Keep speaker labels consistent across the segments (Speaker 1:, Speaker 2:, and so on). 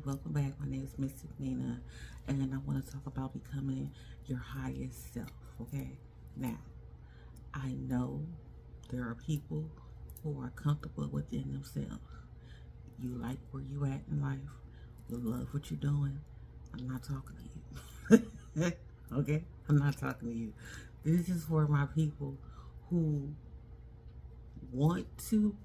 Speaker 1: welcome back. My name is Mystic Nina, and I want to talk about becoming your highest self. Okay, now I know there are people who are comfortable within themselves. You like where you at in life, you love what you're doing. I'm not talking to you. Okay, I'm not talking to you. This is for my people who want to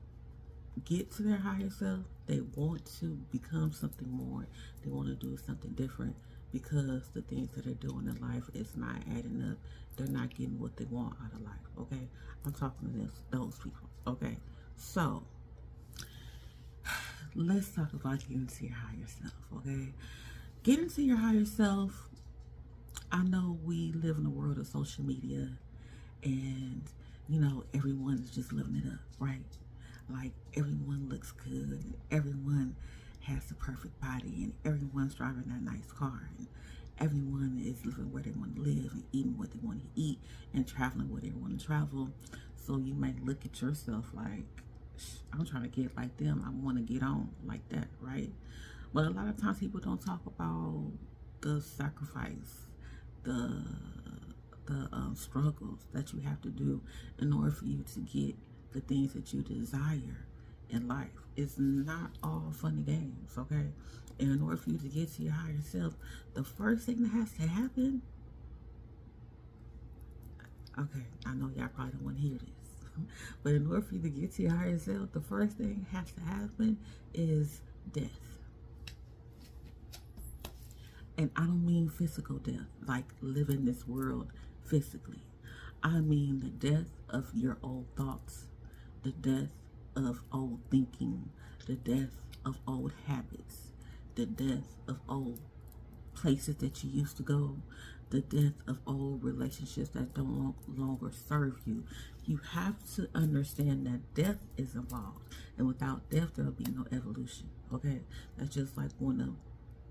Speaker 1: get to their higher self. They want to become something more. They want to do something different because the things that they're doing in life is not adding up. They're not getting what they want out of life. Okay, I'm talking to those people. Okay, so let's talk about getting to your higher self. Okay, getting to your higher self. I know we live in a world of social media, and everyone's just living it up, right? Like everyone looks good, and everyone has the perfect body, and everyone's driving that nice car, and everyone is living where they want to live, and eating what they want to eat, and traveling where they want to travel. So you might look at yourself like, I'm trying to get like them. I want to get on like that, right? But a lot of times people don't talk about the sacrifice, the struggles that you have to do in order for you to get the things that you desire in life. It's not all fun and games, okay? And in order for you to get to your higher self, the first thing that has to happen, okay, I know y'all probably don't want to hear this, but in order for you to get to your higher self, the first thing that has to happen is death. And I don't mean physical death, like living this world physically. I mean the death of your old thoughts, the death of old thinking, the death of old habits, the death of old places that you used to go, the death of old relationships that don't longer serve you. You have to understand that death is involved, and without death there will be no evolution. Okay, that's just like when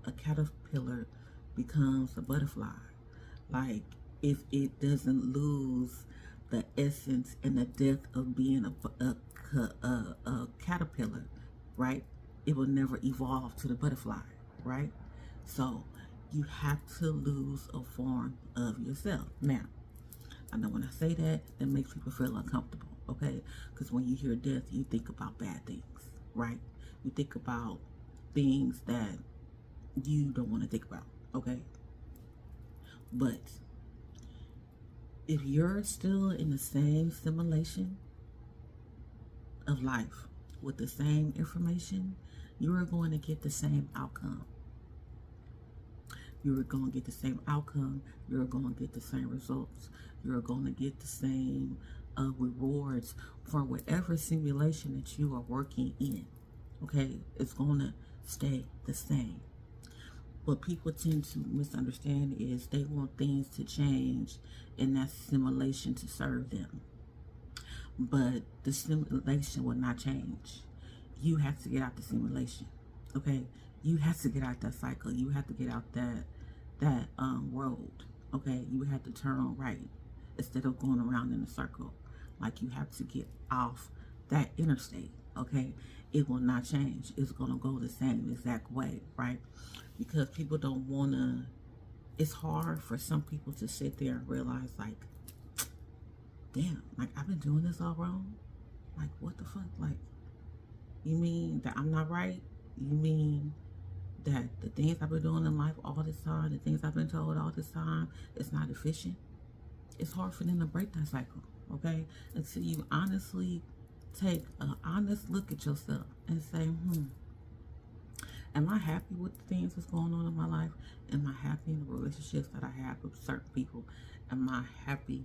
Speaker 1: a caterpillar becomes a butterfly. Like, if it doesn't lose the essence and the depth of being a caterpillar, right, it will never evolve to the butterfly, right? So you have to lose a form of yourself. Now, I know when I say that, that makes people feel uncomfortable, okay? Because when you hear death, you think about bad things, right? You think about things that you don't want to think about, okay? But if you're still in the same simulation of life with the same information, you are going to get the same outcome. You're going to get the same outcome. You're going to get the same results. You're going to get the same rewards for whatever simulation that you are working in. Okay? It's going to stay the same. What people tend to misunderstand is they want things to change in that simulation to serve them. But the simulation will not change. You have to get out the simulation. Okay? You have to get out that cycle. You have to get out that road. Okay? You have to turn right instead of going around in a circle. Like, you have to get off that interstate. Okay? It will not change. It's going to go the same exact way, right? Because people don't want to, it's hard for some people to sit there and realize, like, damn, like, I've been doing this all wrong. Like, what the fuck? Like, you mean that I'm not right? You mean that the things I've been doing in life all this time, the things I've been told all this time, it's not efficient? It's hard for them to break that cycle, okay? Until you honestly take an honest look at yourself and say, am I happy with the things that's going on in my life? Am I happy in the relationships that I have with certain people? Am I happy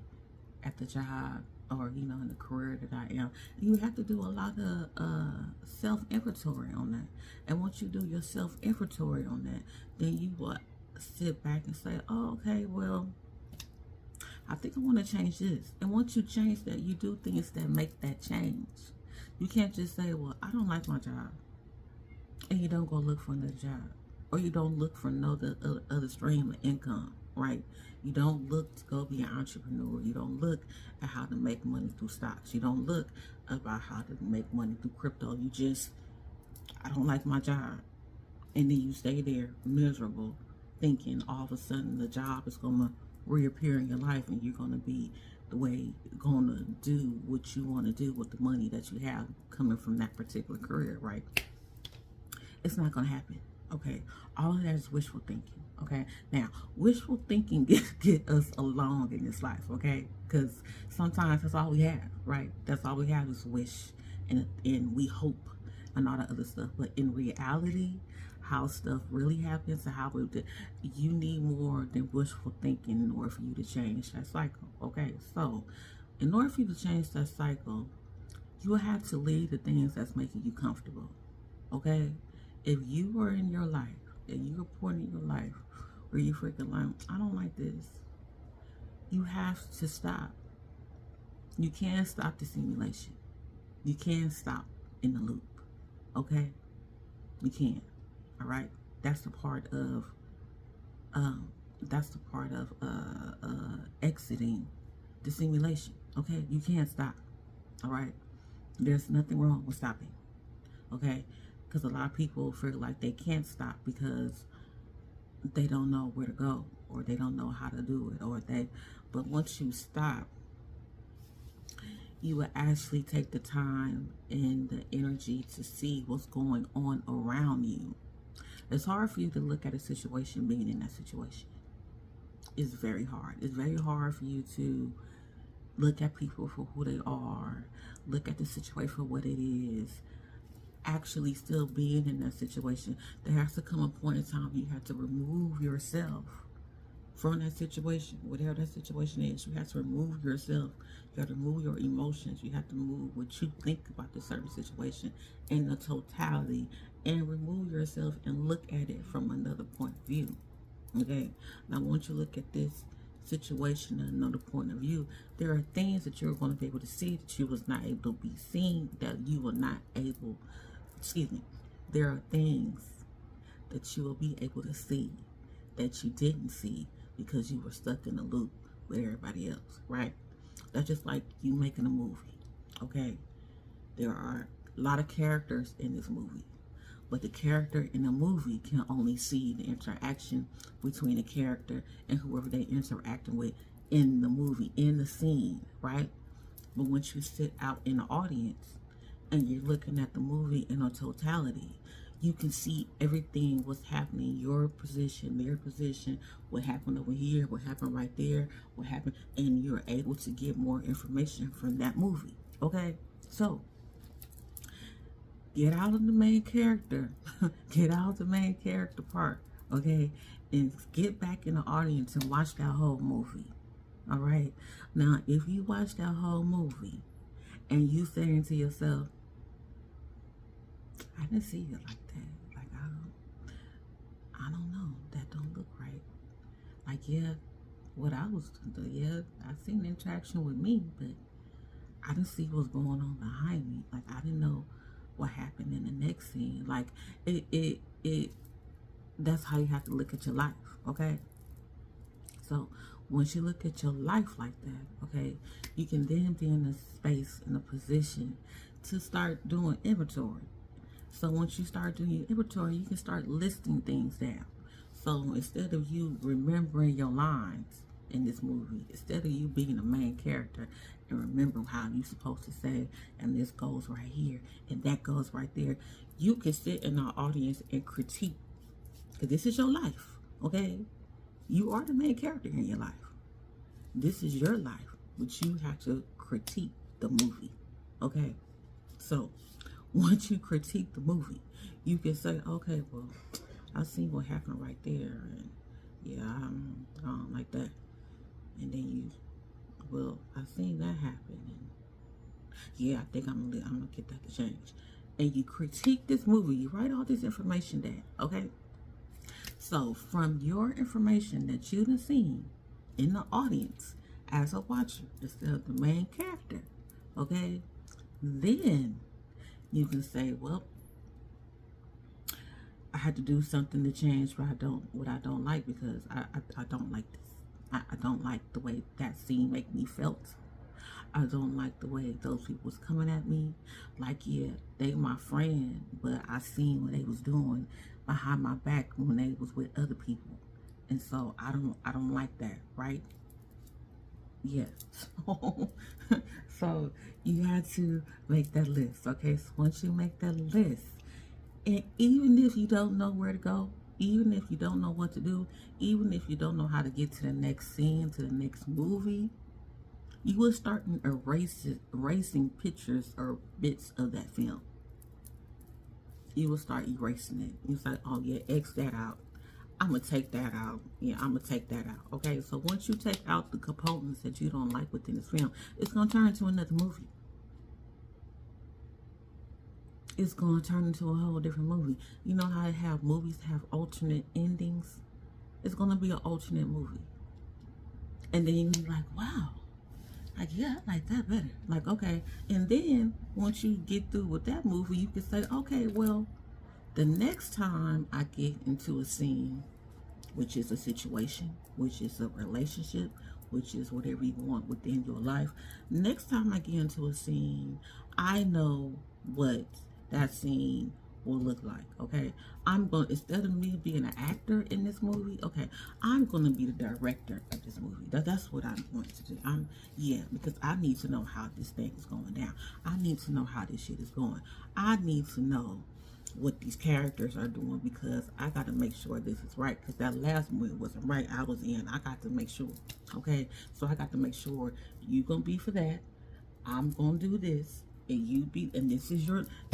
Speaker 1: at the job or, in the career that I am? You have to do a lot of self-inventory on that. And once you do your self-inventory on that, then you will sit back and say, oh, okay, well, I think I want to change this. And once you change that, you do things that make that change. You can't just say, well, I don't like my job, and you don't go look for another job, or you don't look for no other stream of income, right? You don't look to go be an entrepreneur. You don't look at how to make money through stocks. You don't look about how to make money through crypto. You just, I don't like my job, and then you stay there miserable, thinking all of a sudden the job is going to reappear in your life and you're going to be the way going to do what you want to do with the money that you have coming from that particular career, right? It's not going to happen. Okay, all of that is wishful thinking. Okay, now wishful thinking get us along in this life. Okay, because sometimes that's all we have, right? That's all we have is wish and we hope and all that other stuff. But in reality, how stuff really happens and how we do, you need more than wishful thinking in order for you to change that cycle. Okay, so in order for you to change that cycle, you will have to leave the things that's making you comfortable. Okay, if you are in your life and you're a point in your life where you freaking like, I don't like this, you have to stop. You can't stop the simulation. You can't stop in the loop. Okay, you can't. All right, that's the part of exiting the simulation. Okay, you can't stop. All right, there's nothing wrong with stopping. Okay, because a lot of people feel like they can't stop because they don't know where to go or they don't know how to do it, but once you stop, you will actually take the time and the energy to see what's going on around you. It's hard for you to look at a situation being in that situation. It's very hard. It's very hard for you to look at people for who they are, look at the situation for what it is, actually still being in that situation. There has to come a point in time you have to remove yourself from that situation, whatever that situation is. You have to remove yourself. You have to remove your emotions. You have to move what you think about the certain situation in the totality, and remove yourself and look at it from another point of view. Okay, now once you look at this situation and another point of view, there are things that you're going to be able to see that you was not able to be seen, that you were not able, there are things that you will be able to see that you didn't see because you were stuck in a loop with everybody else, right? That's just like you making a movie. Okay, there are a lot of characters in this movie, but the character in the movie can only see the interaction between the character and whoever they interacting with in the movie, in the scene, right? But once you sit out in the audience and you're looking at the movie in a totality, you can see everything, what's happening, your position, their position, what happened over here, what happened right there, what happened, and you're able to get more information from that movie. Okay, so get out of the main character, get out of the main character part, okay, and get back in the audience and watch that whole movie. All right, now if you watch that whole movie and you saying to yourself, I didn't see it like that. Like, I don't know. That don't look right. Like, yeah, what I was doing, yeah, I seen the interaction with me, but I didn't see what's going on behind me. Like, I didn't know what happened in the next scene. Like, that's how you have to look at your life, okay? So, once you look at your life like that, okay, you can then be in a space, in a position to start doing inventory. So once you start doing your inventory, you can start listing things down. So instead of you remembering your lines in this movie, instead of you being the main character and remembering how you're supposed to say, and this goes right here, and that goes right there, you can sit in our audience and critique. Because this is your life, okay? You are the main character in your life. This is your life, but you have to critique the movie, okay? So once you critique the movie, you can say, okay, well, I seen what happened right there, and yeah, I don't like that. And then I seen that happen, and yeah, I think I'm gonna get that to change. And you critique this movie, you write all this information down, okay? So from your information that you done seen in the audience as a watcher, instead of the main character, okay, then you can say, well, I had to do something to change what I don't like, because I don't like this. I don't like the way that scene make me felt. I don't like the way those people was coming at me. Like, yeah, they my friend, but I seen what they was doing behind my back when they was with other people. And so I don't like that, right? Yes. So you have to make that list, okay? So once you make that list, and even if you don't know where to go, even if you don't know what to do, even if you don't know how to get to the next scene, to the next movie, you will start erasing pictures or bits of that film. You will start erasing it. You say, oh yeah, X that out. I'm going to take that out. Yeah, I'm going to take that out. Okay, so once you take out the components that you don't like within this film, it's going to turn into another movie. It's going to turn into a whole different movie. You know how movies have alternate endings? It's going to be an alternate movie. And then you're like, wow. Like, yeah, I like that better. Like, okay. And then once you get through with that movie, you can say, okay, well, the next time I get into a scene, which is a situation, which is a relationship, which is whatever you want within your life, next time I get into a scene, I know what that scene will look like, okay? Instead of me being an actor in this movie, okay, I'm going to be the director of this movie. That's what I'm going to do. Because I need to know how this thing is going down. I need to know how this shit is going. I need to know what these characters are doing, because I got to make sure this is right, because that last movie wasn't right. I was in. I got to make sure, okay? So I got to make sure you're going to be for that. I'm going to do this. And this is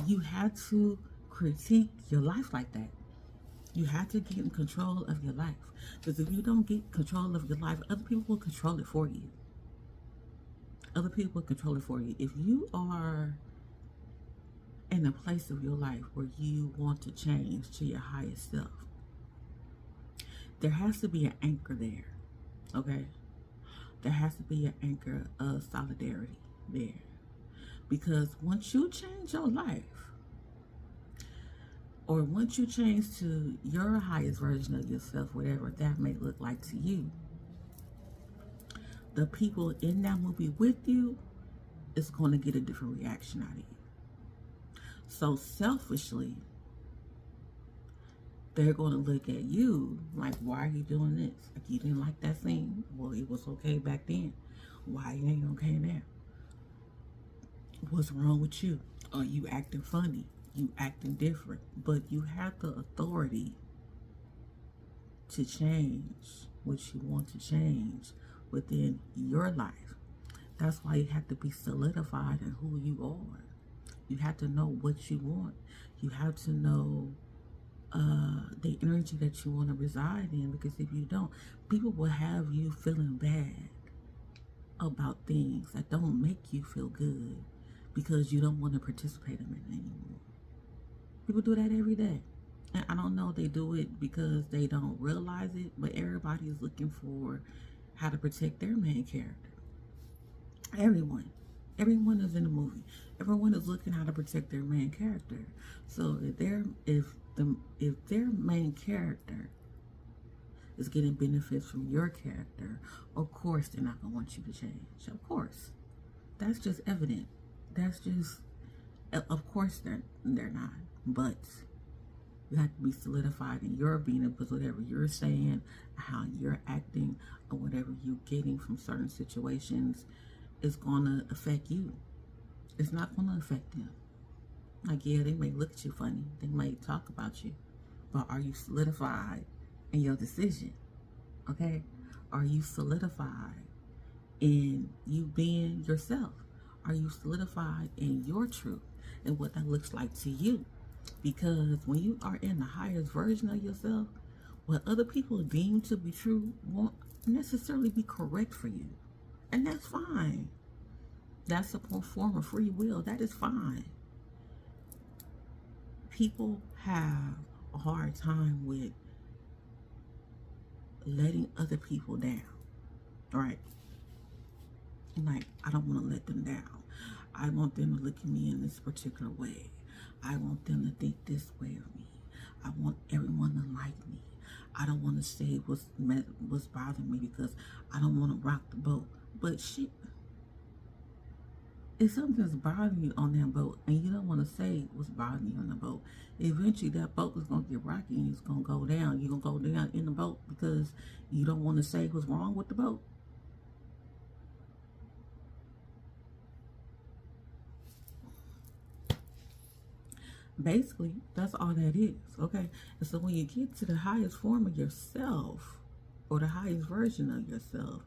Speaker 1: you have to critique your life like that. You have to get in control of your life. Because if you don't get control of your life, other people will control it for you. Other people will control it for you. If you are in a place of your life where you want to change to your highest self, there has to be an anchor there, okay? There has to be an anchor of solidarity there. Because once you change your life, or once you change to your highest version of yourself, whatever that may look like to you, the people in that movie with you is going to get a different reaction out of you. So selfishly, they're going to look at you like, why are you doing this? Like, you didn't like that scene? Well, it was okay back then. Why it ain't okay now? What's wrong with you? Are you acting funny? You acting different? But you have the authority to change what you want to change within your life. That's why you have to be solidified in who you are. You have to know what you want. You have to know the energy that you want to reside in, because if you don't, people will have you feeling bad about things that don't make you feel good, because you don't want to participate in it anymore. People do that every day. And I don't know, they do it because they don't realize it, but everybody is looking for how to protect their main character. Everyone is in a movie. Everyone is looking how to protect their main character. So if their main character is getting benefits from your character, of course they're not gonna want you to change. Of course, that's just evident. That's just, of course they're not. But you have to be solidified in your being, because whatever you're saying, how you're acting, or whatever you're getting from certain situations is gonna affect you. It's not gonna affect them. Like, yeah, they may look at you funny, they may talk about you, but are you solidified in your decision? Okay? Are you solidified in you being yourself? Are you solidified in your truth and what that looks like to you? Because when you are in the highest version of yourself, what other people deem to be true won't necessarily be correct for you. And that's fine. That's a form of free will. That is fine. People have a hard time with letting other people down, right? Like, I don't want to let them down. I want them to look at me in this particular way. I want them to think this way of me. I want everyone to like me. I don't want to say what's bothering me, because I don't want to rock the boat. But shit, if something's bothering you on that boat and you don't want to say what's bothering you on the boat, eventually that boat is going to get rocky and it's going to go down. You're going to go down in the boat because you don't want to say what's wrong with the boat. Basically, that's all that is, okay? And so when you get to the highest form of yourself, or the highest version of yourself,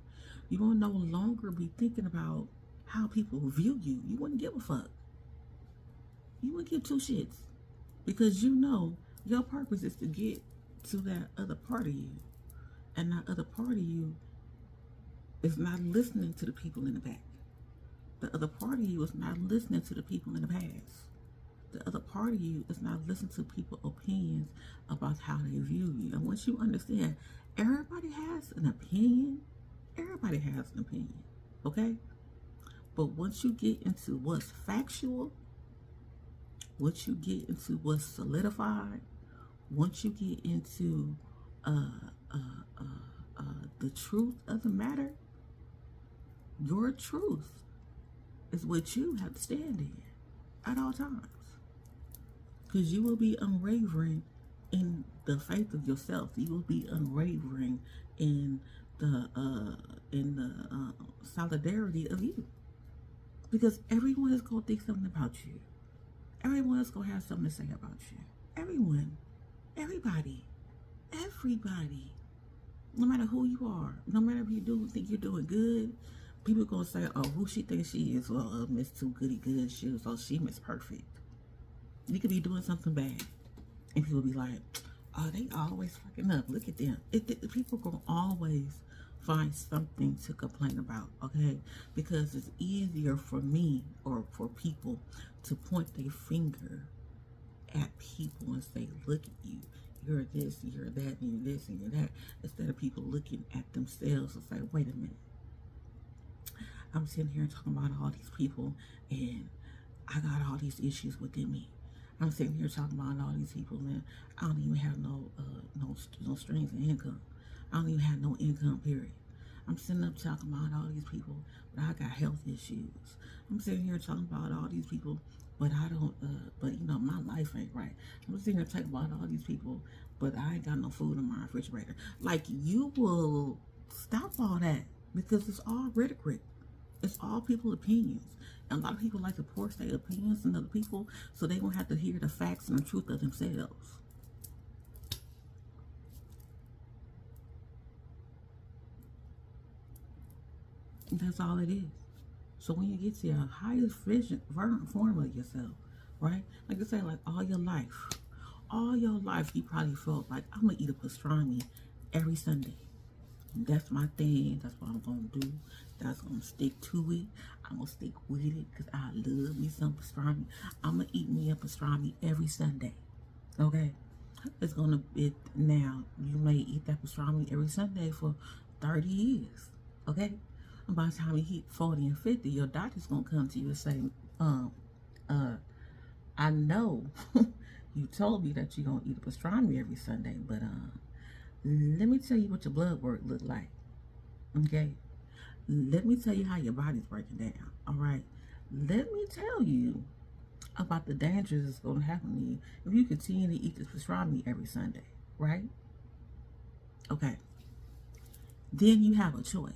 Speaker 1: you will no longer be thinking about how people view you. You wouldn't give a fuck. You wouldn't give two shits. Because you know your purpose is to get to that other part of you. And that other part of you is not listening to the people in the back. The other part of you is not listening to the people in the past. The other part of you is not listening to people's opinions about how they view you. And once you understand, everybody has an opinion. Everybody has an opinion, okay? But once you get into what's factual, once you get into what's solidified, once you get into the truth of the matter, your truth is what you have to stand in at all times. Because you will be unwavering in the faith of yourself. You will be unwavering in the solidarity of you. Because everyone is going to think something about you. Everyone is going to have something to say about you. Everyone. Everybody. Everybody. No matter who you are. No matter if you think you're doing good. People are going to say, oh, who she thinks she is? Well, Miss Too Goody Good Shoes. Oh, she Miss Perfect. You could be doing something bad. And people be like, oh, they always fucking up. Look at them. People are going to always find something to complain about, okay? Because it's easier for me or for people to point their finger at people and say, look at you. You're this, you're that, and you're this, and you're that. Instead of people looking at themselves and say, wait a minute. I'm sitting here talking about all these people and I got all these issues within me. I'm sitting here talking about all these people and I don't even have no streams of income. I don't even have no income, period. I'm sitting up talking about all these people, but I got health issues. I'm sitting here talking about all these people, but I don't, but you know, my life ain't right. I'm sitting here talking about all these people, but I ain't got no food in my refrigerator. Like, you will stop all that because it's all rhetoric. It's all people's opinions. And a lot of people like to force their opinions on other people so they won't have to hear the facts and the truth of themselves. And that's all it is. So when you get to your highest vision, form of yourself, right? Like I say, like all your life, you probably felt like, I'm going to eat a pastrami every Sunday. That's my thing. That's what I'm going to do. That's going to stick to it. I'm going to stick with it because I love me some pastrami. I'm going to eat me a pastrami every Sunday. Okay? It's going to be, now, you may eat that pastrami every Sunday for 30 years. Okay? And by the time you hit 40 and 50, your doctor's going to come to you and say, I know you told me that you're going to eat a pastrami every Sunday, but let me tell you what your blood work look like. Okay? Let me tell you how your body's breaking down. All right? Let me tell you about the dangers that's going to happen to you if you continue to eat this pastrami every Sunday. Right? Okay. Then you have a choice.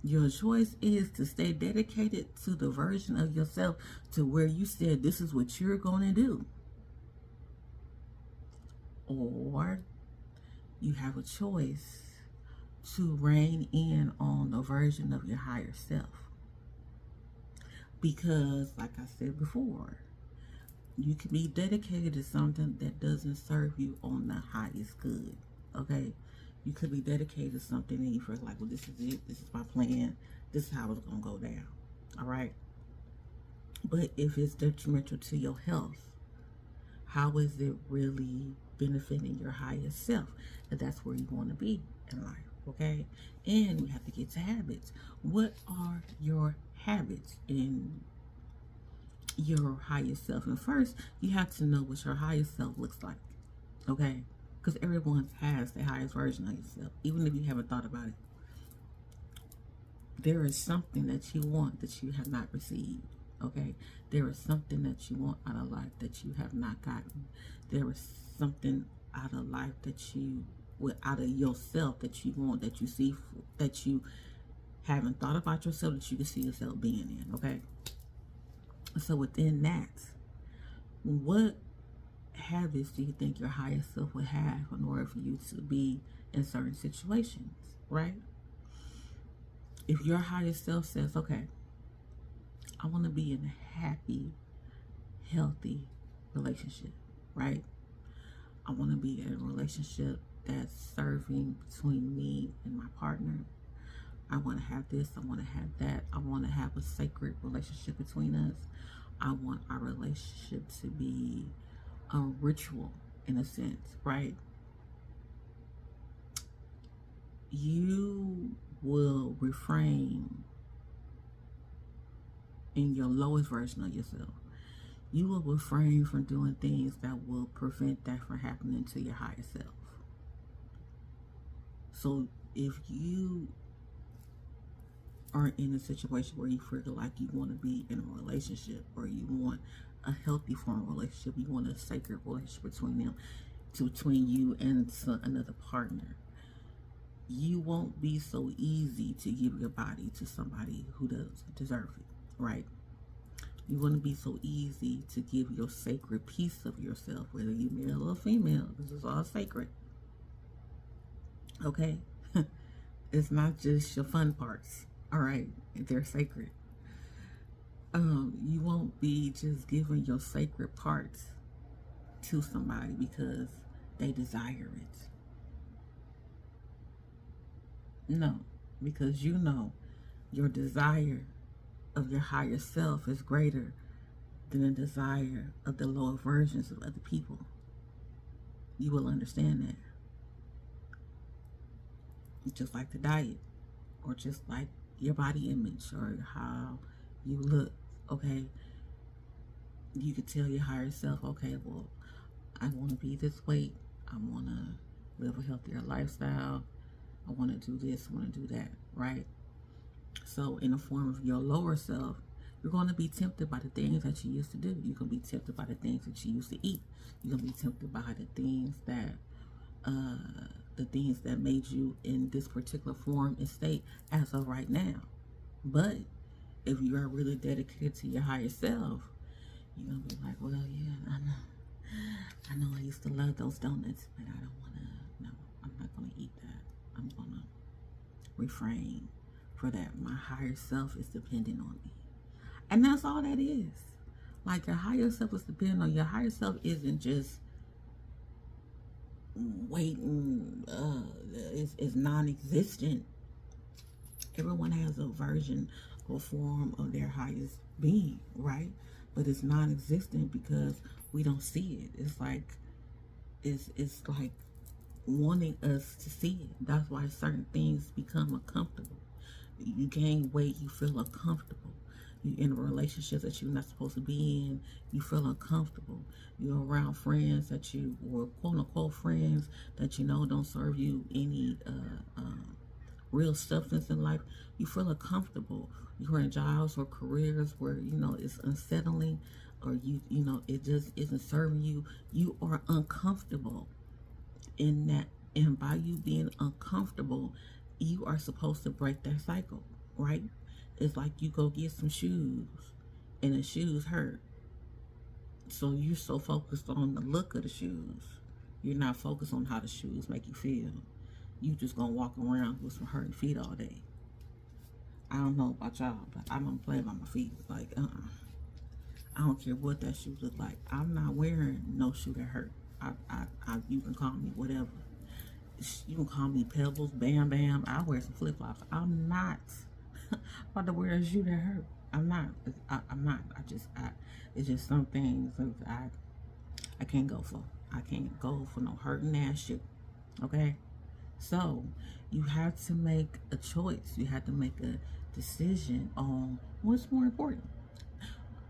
Speaker 1: Your choice is to stay dedicated to the version of yourself to where you said this is what you're going to do. Or you have a choice to rein in on the version of your higher self. Because, like I said before, you can be dedicated to something that doesn't serve you on the highest good. Okay? You could be dedicated to something and you feel like, well, this is it. This is my plan. This is how it's going to go down. All right? But if it's detrimental to your health, how is it really benefiting your highest self? And that's where you want to be in life. Okay? And we have to get to habits. What are your habits in your highest self? And first, you have to know what your highest self looks like. Okay? Because everyone has the highest version of yourself, even if you haven't thought about it. there is something that you want that you have not received. Okay, there is something that you want out of life that you have not gotten. There is something out of life that you, out of yourself, that you want, that you see, that you haven't thought about yourself, that you can see yourself being in. Okay, so within that, what habits do you think your higher self would have in order for you to be in certain situations, right? If your higher self says, okay, I want to be in a happy, healthy relationship, right? I want to be in a relationship that's serving between me and my partner. I want to have this, I want to have that. I want to have a sacred relationship between us. I want our relationship to be a ritual in a sense, right? You will refrain in your lowest version of yourself. You will refrain from doing things that will prevent that from happening to your higher self. So if you are in a situation where you feel like you want to be in a relationship, or you want a healthy form of relationship, you want a sacred relationship between you and another partner, you won't be so easy to give your body to somebody who doesn't deserve it, right? You wouldn't be so easy to give your sacred piece of yourself, whether you male or female, this is all sacred. Okay? It's not just your fun parts, all right? They're sacred. You won't be just giving your sacred parts to somebody because they desire it. No, because you know your desire of your higher self is greater than the desire of the lower versions of other people. You will understand that. Just like the diet, or just like your body image, or how you look, okay? You could tell your higher self, okay, well, I want to be this weight. I want to live a healthier lifestyle. I want to do this, I want to do that, right? So in the form of your lower self, you're going to be tempted by the things that you used to do. You're going to be tempted by the things that you used to eat. You're going to be tempted by the things that made you in this particular form and state as of right now. But if you are really dedicated to your higher self, you're going to be like, well, yeah, I know I used to love those donuts, but I don't want to, no, I'm not going to eat that. I'm going to refrain for that. My higher self is dependent on me. And that's all that is. Like, your higher self is dependent on you. Your higher self isn't just waiting, is non-existent. Everyone has a version or form of their highest being, right? But it's non-existent because we don't see it. It's like wanting us to see it. That's why certain things become uncomfortable. You gain weight, you feel uncomfortable. You in a relationship that you're not supposed to be in, you feel uncomfortable. You're around friends that you, or quote unquote friends that you know don't serve you any real substance in life, you feel uncomfortable. You're in jobs or careers where, you know, it's unsettling, or you know, it just isn't serving you. You are uncomfortable in that, and by you being uncomfortable, you are supposed to break that cycle, right? It's like you go get some shoes and the shoes hurt. So you're so focused on the look of the shoes, you're not focused on how the shoes make you feel. You just gonna walk around with some hurting feet all day. I don't know about y'all, but I don't play by my feet. Like, I don't care what that shoe look like. I'm not wearing no shoe that hurt. You can call me whatever. You can call me Pebbles, Bam Bam. I wear some flip flops. I'm not about to wear a shoe that hurt. I'm not. I'm not. It's just some things I can't go for. I can't go for no hurting ass shit. Okay. So you have to make a choice. You have to make a decision on what's more important: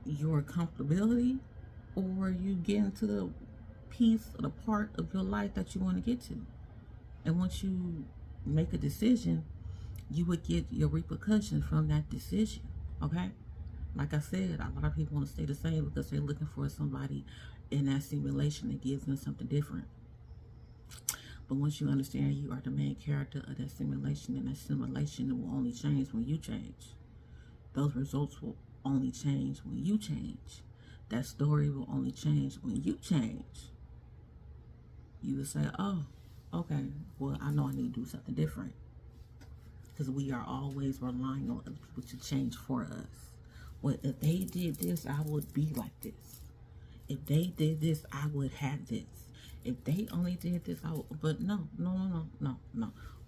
Speaker 1: your comfortability, or you getting to the piece or the part of your life that you want to get to. And once you make a decision, you would get your repercussions from that decision. Okay? Like I said, a lot of people want to stay the same because they're looking for somebody in that simulation that gives them something different. But once you understand you are the main character of that simulation, and that simulation will only change when you change. Those results will only change when you change. That story will only change when you change. You will say, oh, okay, well, I know I need to do something different. Because we are always relying on other people to change for us. Well, if they did this, I would be like this. If they did this, I would have this. If they only did this, I would. But no.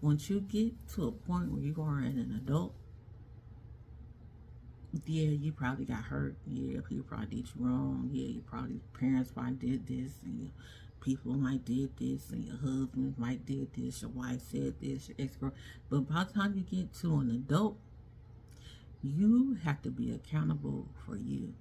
Speaker 1: Once you get to a point where you are an adult, yeah, you probably got hurt. Yeah, people probably did you wrong. Yeah, your parents probably did this, and your people might did this, and your husband might did this, your wife said this, your ex-girl. But by the time you get to an adult, you have to be accountable for you.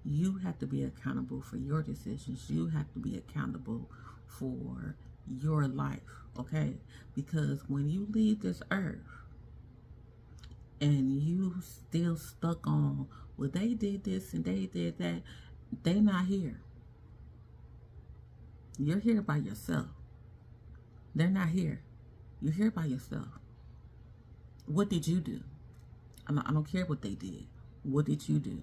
Speaker 1: You have to be accountable for your decisions. You have to be accountable for your life, okay? Because when you leave this earth and you still stuck on, well, they did this and they did that, they not here. You're here by yourself. They're not here. You're here by yourself. What did you do? I don't care what they did. What did you do?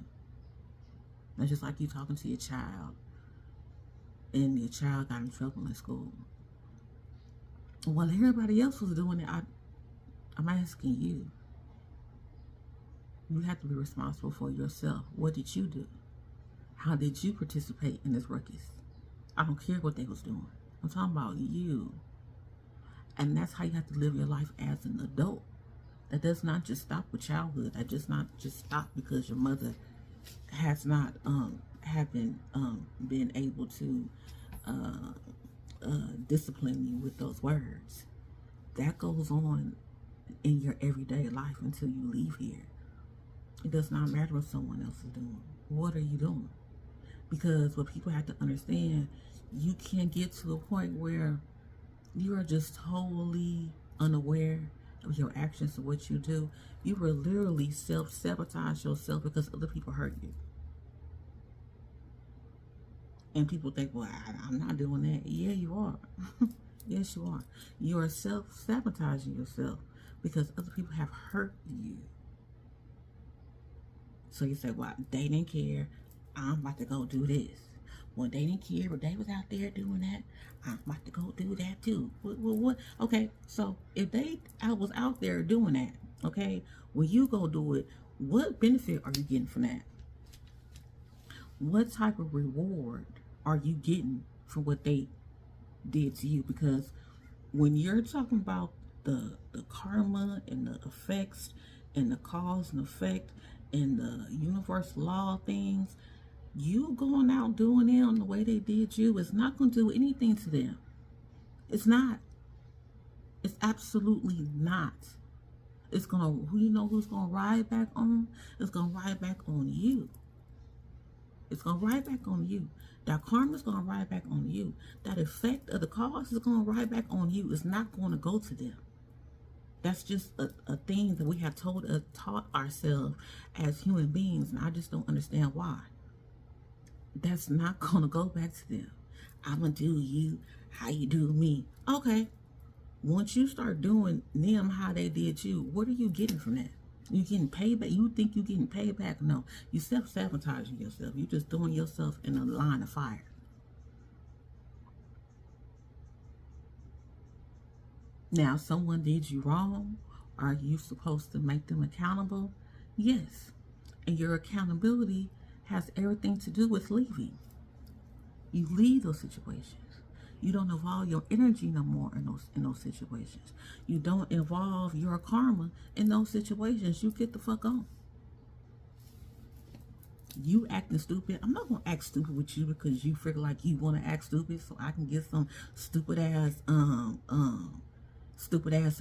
Speaker 1: That's just like you talking to your child and your child got in trouble in school. While everybody else was doing it, I'm asking you. You have to be responsible for yourself. What did you do? How did you participate in this ruckus? I don't care what they was doing. I'm talking about you. And that's how you have to live your life as an adult. That does not just stop with childhood. That does not just stop because your mother has not been able to discipline you with those words. That goes on in your everyday life until you leave here. It does not matter what someone else is doing. What are you doing? Because what people have to understand, you can't get to a point where you are just totally unaware of your actions and what you do. You will literally self-sabotage yourself because other people hurt you. And people think, well, I'm not doing that. Yeah, you are. Yes, you are. You are self-sabotaging yourself because other people have hurt you. So you say, well, they didn't care. I'm about to go do this. Well, they didn't care, but they was out there doing that. I'm about to go do that too. What? Okay, so if I was out there doing that, okay, when you go do it, what benefit are you getting from that? What type of reward are you getting for what they did to you? Because when you're talking about the karma and the effects and the cause and effect and the universal law things, you going out doing them the way they did you is not going to do anything to them. It's not. It's absolutely not. It's going to, you know who's going to ride back on? It's going to ride back on you. It's going to ride back on you. That karma is going to ride back on you. That effect of the cause is going to ride back on you. It's not going to go to them. That's just a thing that we have taught ourselves as human beings, and I just don't understand why. That's not going to go back to them. I'm going to do you how you do me. Okay. Once you start doing them how they did you, what are you getting from that? You getting paid back? You think you getting paid back? No. You self-sabotaging yourself. You just throwing yourself in a line of fire. Now, someone did you wrong. Are you supposed to make them accountable? Yes. And your accountability has everything to do with leaving. You leave those situations. You don't involve your energy no more in those situations. You don't involve your karma in those situations. You get the fuck on. You acting stupid. I'm not gonna act stupid with you because you figure like you want to act stupid, so I can get some stupid ass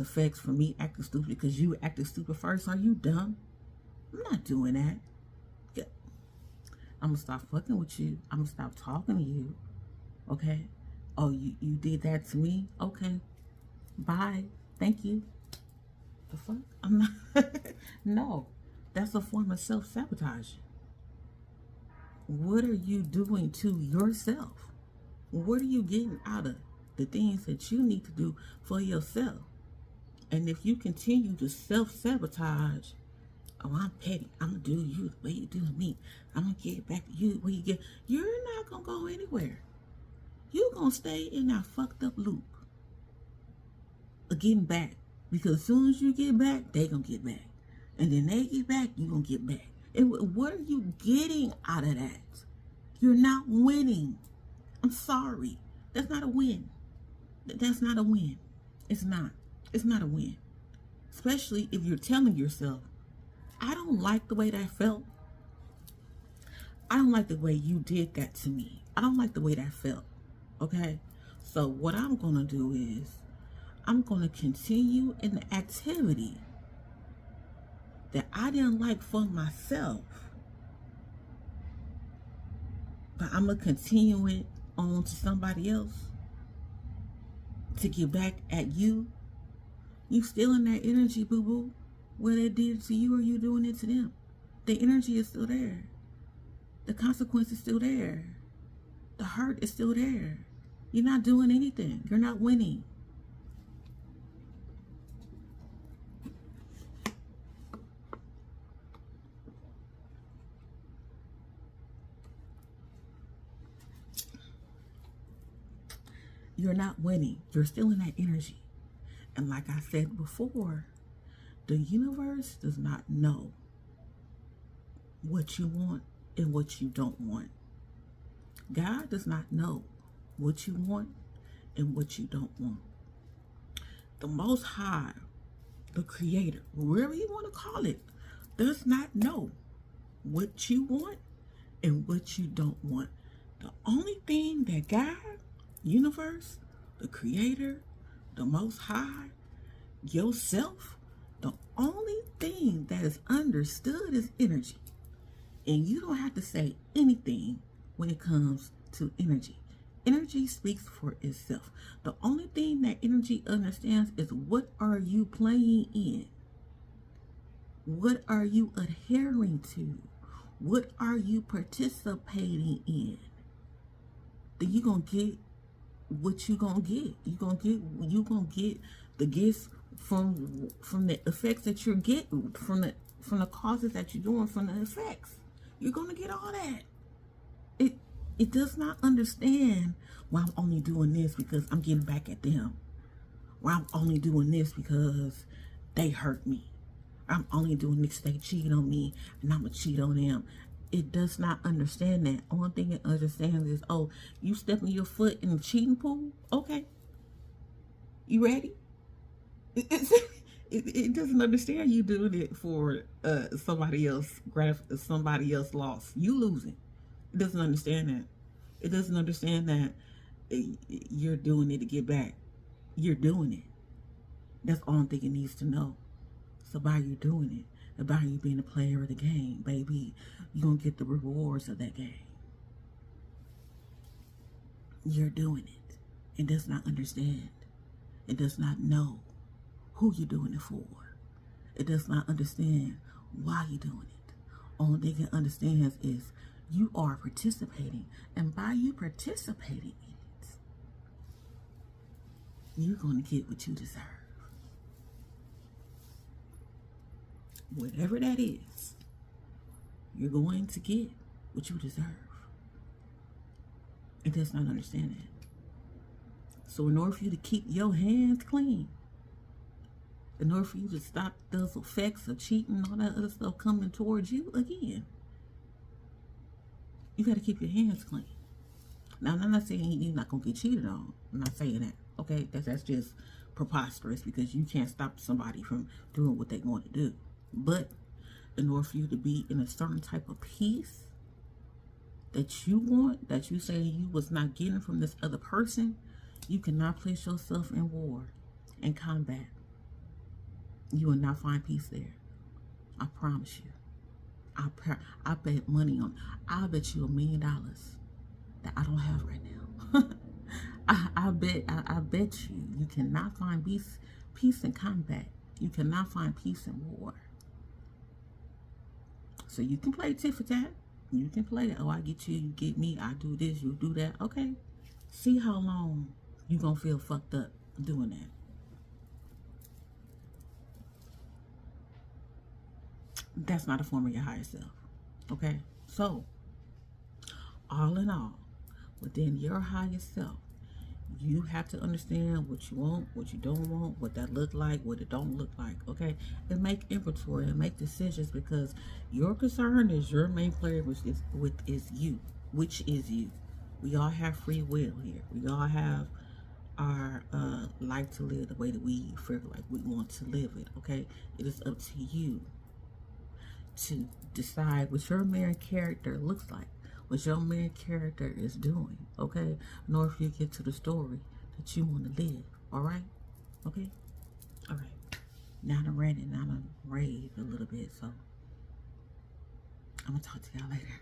Speaker 1: effects for me acting stupid because you acted stupid first. Are you dumb? I'm not doing that. I'm gonna stop fucking with you. I'm gonna stop talking to you. Okay? Oh, you did that to me? Okay. Bye. Thank you. The fuck? I'm not. No, that's a form of self-sabotage. What are you doing to yourself? What are you getting out of the things that you need to do for yourself? And if you continue to self-sabotage, oh, I'm petty, I'm gonna do you the way you do me, I'm gonna get back to you the way you get, you're not gonna go anywhere. You're gonna stay in that fucked up loop of getting back. Because as soon as you get back, they gonna get back. And then they get back, you gonna get back. And what are you getting out of that? You're not winning. I'm sorry. That's not a win. That's not a win. It's not. It's not a win. Especially if you're telling yourself, I don't like the way that felt. I don't like the way you did that to me. I don't like the way that felt. Okay? So what I'm going to do is I'm going to continue in the activity that I didn't like for myself. But I'm going to continue it on to somebody else to get back at you. You still in that energy, boo-boo. What they did to you, or you doing it to them. The energy is still there. The consequence is still there. The hurt is still there. You're not doing anything. You're not winning. You're not winning. You're still in that energy. And like I said before, the universe does not know what you want and what you don't want. God does not know what you want and what you don't want. The Most High, the Creator, wherever you want to call it, does not know what you want and what you don't want. The only thing that God, universe, the Creator, the Most High, yourself, the only thing that is understood is energy. And you don't have to say anything when it comes to energy. Energy speaks for itself. The only thing that energy understands is, what are you playing in? What are you adhering to? What are you participating in? Then you gonna get what you gonna get. You gonna get the gifts from the effects that you're getting, from the causes that you're doing, from the effects. You're gonna get all that. It does not understand why I'm only doing this because I'm getting back at them. Why I'm only doing this because they hurt me. I'm only doing this because they cheated on me and I'm gonna cheat on them. It does not understand that. Only thing it understands is, oh, you stepping your foot in the cheating pool? Okay. You ready? It doesn't understand you doing it for somebody else loss. You losing. It doesn't understand that. It doesn't understand that you're doing it to get back. You're doing it. That's the only thing it needs to know. So by you doing it, about you being a player of the game, baby, you're going to get the rewards of that game. You're doing it. It does not understand. It does not know who you're doing it for. It does not understand why you're doing it. Only thing it understands is you are participating. And by you participating in it, you're going to get what you deserve. Whatever that is, you're going to get what you deserve. It does not understand that. So in order for you to keep your hands clean, in order for you to stop those effects of cheating and all that other stuff coming towards you again, you got to keep your hands clean. Now, I'm not saying you're not going to get cheated on. I'm not saying that. Okay? That's just preposterous, because you can't stop somebody from doing what they want to do. But in order for you to be in a certain type of peace that you want, that you say you was not getting from this other person, you cannot place yourself in war and combat. You will not find peace there. I promise you. I bet money on. I'll bet you $1 million that I don't have right now. I bet you cannot find peace and combat You cannot find peace in war. So you can play tit for tat. You can play, oh, I get you, you get me, I do this, you do that. Okay. See how long you gonna feel fucked up doing that. That's not a form of your higher self. Okay? So, all in all, within your higher self, you have to understand what you want, what you don't want, what that look like, what it don't look like, okay? And make inventory and make decisions, because your concern is your main player, which is you. We all have free will here. We all have our life to live the way that we feel like we want to live it, okay? It is up to you to decide what your main character looks like, what your main character is doing, okay? Nor if you get to the story that you want to live, all right? Okay? All right. Now I'm ranting, now I'm raved a little bit, so I'm going to talk to y'all later.